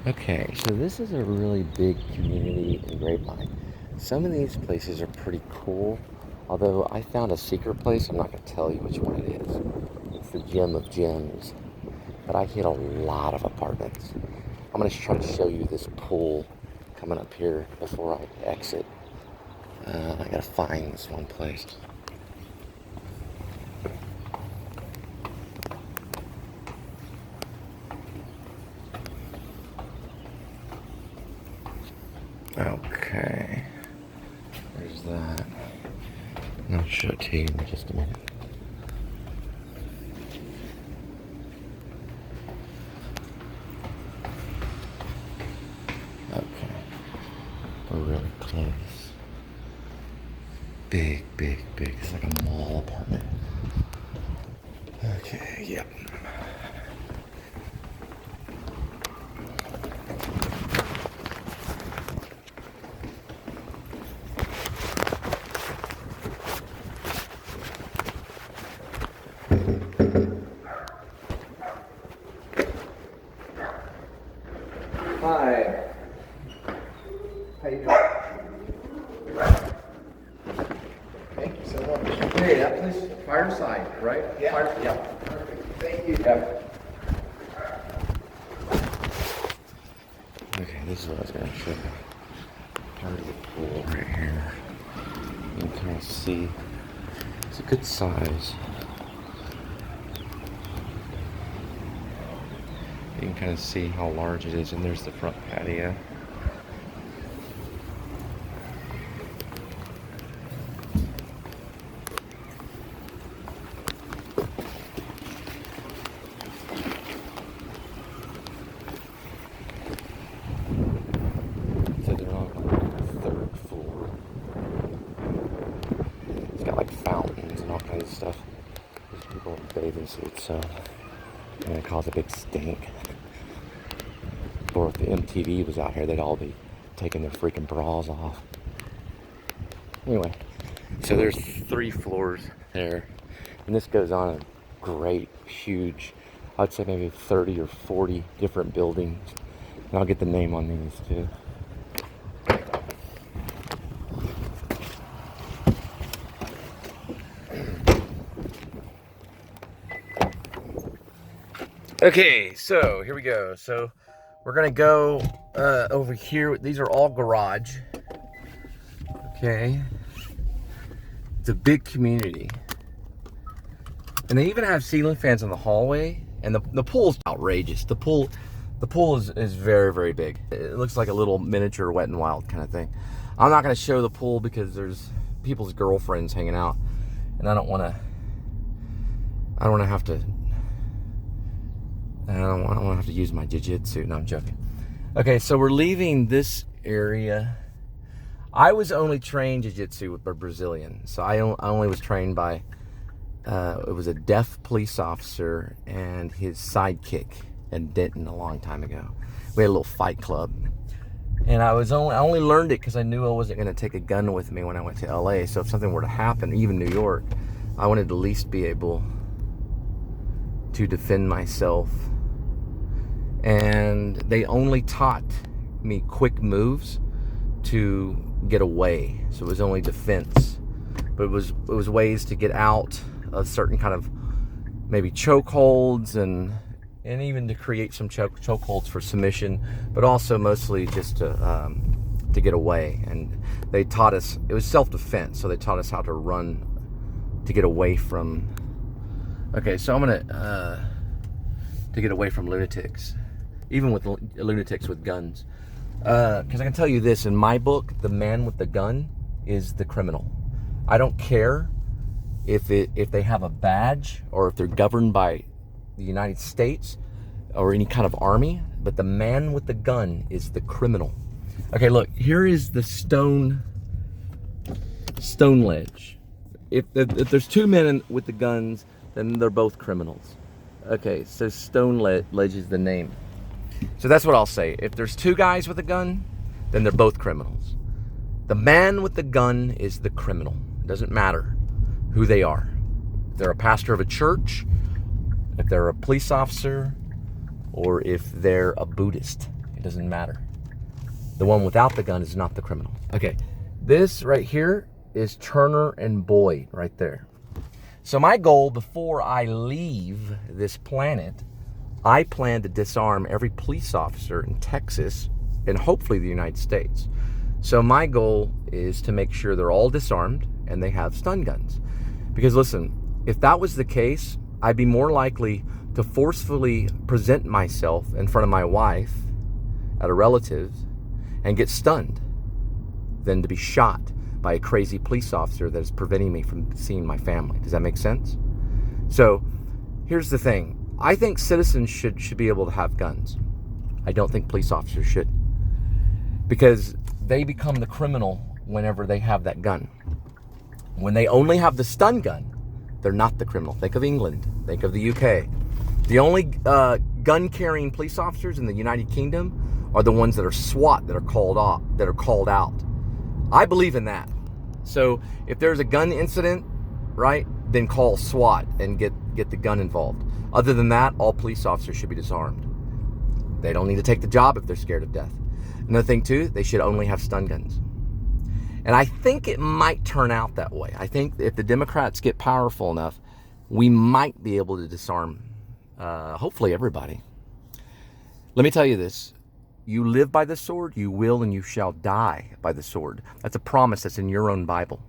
Okay, so this is a really big community in Grapevine. Some of these places are pretty cool, although I found a secret place. I'm not going to tell you which one it is. It's the Gem of Gems, but I hit a lot of apartments. I'm going to try to show you this pool coming up here before I exit. I got to find this one place. Okay, there's that. I'll show it to you in just a minute. Okay, we're really close. Big, big, big. It's like a mall apartment. Okay, yep. Hi. How you doing? Thank you so much. Hey, that place, Fireside, right? Yeah. Yeah. Perfect. Thank you. Yep. Okay, this is what I was going to show you. Part of the pool right here. You can kind of see it's a good size. You can kind of see how large it is, and there's the front patio. So they're on the third floor. It's got like fountains and all kinds of stuff. There's people in bathing suits, so I'm gonna cause a big stink. Or if the MTV was out here, they'd all be taking their freaking bras off. Anyway, so there's 3 floors there, and this goes on a great, huge, I'd say maybe 30 or 40 different buildings. And I'll get the name on these too. Okay, so here we go. So we're gonna go over here. These are all garage. Okay. It's a big community. And they even have ceiling fans in the hallway. And the pool's outrageous. The pool is very, very big. It looks like a little miniature Wet n Wild kind of thing. I'm not gonna show the pool because there's people's girlfriends hanging out. And I don't wanna have to use my jiu-jitsu. No, I'm joking. Okay, so we're leaving this area. I was only trained jiu-jitsu with a Brazilian. So I only was trained by, it was a deaf police officer and his sidekick in Denton a long time ago. We had a little fight club. And I only learned it because I knew I wasn't going to take a gun with me when I went to LA. So if something were to happen, even New York, I wanted to at least be able to defend myself. And they only taught me quick moves to get away. So it was only defense. But it was ways to get out of certain kind of maybe chokeholds and even to create some chokeholds for submission, but also mostly just to get away. And they taught us, it was self-defense, so they taught us how to run to get away from. Okay, so I'm gonna to get away from lunatics, even with lunatics with guns. Because I can tell you this, in my book, the man with the gun is the criminal. I don't care if they have a badge or if they're governed by the United States or any kind of army, but the man with the gun is the criminal. Okay, look, here is the stone ledge. If there's 2 men with the guns, then they're both criminals. Okay, so stone ledge is the name. So that's what I'll say. If there's 2 guys with a gun, then they're both criminals. The man with the gun is the criminal. It doesn't matter who they are. If they're a pastor of a church, if they're a police officer, or if they're a Buddhist. It doesn't matter. The one without the gun is not the criminal. Okay, this right here is Turner and Boyd right there. So my goal before I leave this planet, I plan to disarm every police officer in Texas and hopefully the United States. So my goal is to make sure they're all disarmed and they have stun guns. Because listen, if that was the case, I'd be more likely to forcefully present myself in front of my wife at a relative and get stunned than to be shot by a crazy police officer that is preventing me from seeing my family. Does that make sense? So here's the thing. I think citizens should be able to have guns. I don't think police officers should, because they become the criminal whenever they have that gun. When they only have the stun gun, they're not the criminal. Think of England. Think of the UK. The only gun-carrying police officers in the United Kingdom are the ones that are SWAT, that are called out. I believe in that. So if there's a gun incident, right, then call SWAT and get the gun involved. Other than that, all police officers should be disarmed. They don't need to take the job if they're scared of death. Another thing too, they should only have stun guns. And I think it might turn out that way. I think if the Democrats get powerful enough, we might be able to disarm hopefully everybody. Let me tell you this. You live by the sword, you will and you shall die by the sword. That's a promise that's in your own Bible.